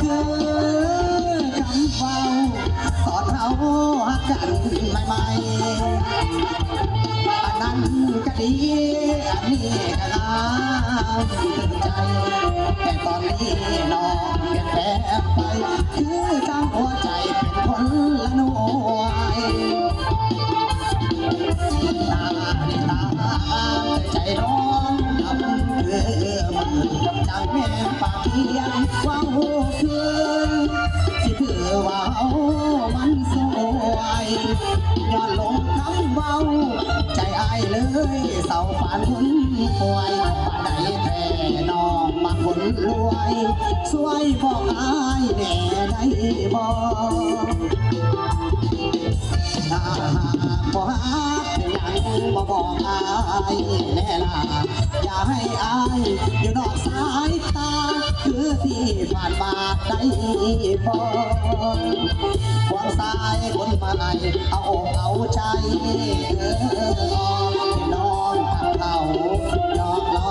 คือคำเฝ้าสอนเฮาฮักกันใหม่ๆอันนั้นก็ดีอันนี้ก็งามถึงใจแต่ตอนนี้น้องเปลี่ยนแปลงไปคือจังหัวใจเป็นคนละหน่วยตาดิตาใจน้องทำคือมือจังแม่ปากเพียงว่าหูคืนสิถือว่ามันสวยย้อนลงคำเบาใจอายเลยเศร้าปานคนป่วยปานใดแท้น้องมาคนรวยสวยบอกอายแน่ได้บอกถ้าหากบ่ฮักยังบ่บอกอายแน่ล่ะอย่าให้อายอยู่นอกสายตาคือที่ผ่านมาได้บอกควงสายคนมาไอเอาอกเอาใจที่น้องทำเขายอกล้อ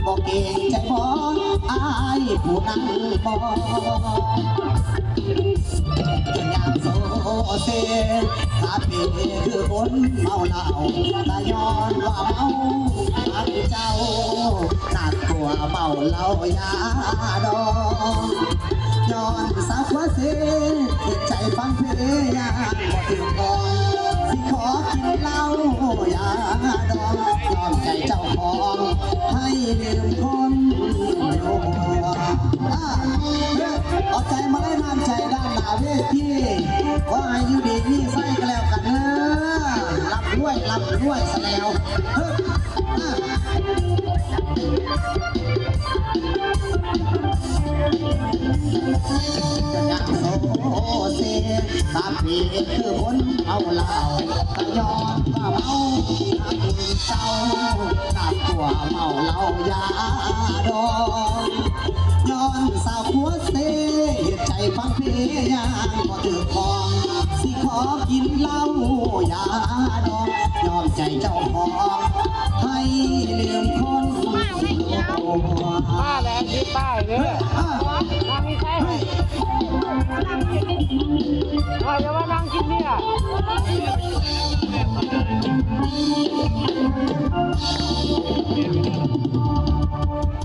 บอกเก่งใจพออายผู้นั่งบอกอยากโซเซถ้าเป็นคือคนเมาเหล้าแต่ย้อนว่าเมาทักเจ้าหนักกว่าเมาเหล้ายาดองย้อนสาวว่าเสียใจฟังเพลงยากบ่ถึงก่อนสิขอกินเหล้ายาดองยอมใจเจ้าของให้ลืมคนโยเอาใจมาได้น้ำใจด้านหน้าเวทีว่าให้อยู่ดีมีไส้กันแล้วกันเนอะรับด้วยซะแล้วจะอยากโซเซตามพีคือคนเอาเหล้าตะยอนว่าเมาทักเจ้าหนักกว่าเมาเหล้ายาดองย้อนสาวหัวเซเหตุใจฟังเพลงยางบ่ถือของสิขอกินเหล้ายาดองยอมใจเจ้าของให้ลืมคน ป้าแล้วที่ป้าเลยนั่งไม่ใช่จะว่านั่งกินเนี่ย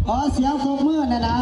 ขอเสียงปรบมือหน่อยนะ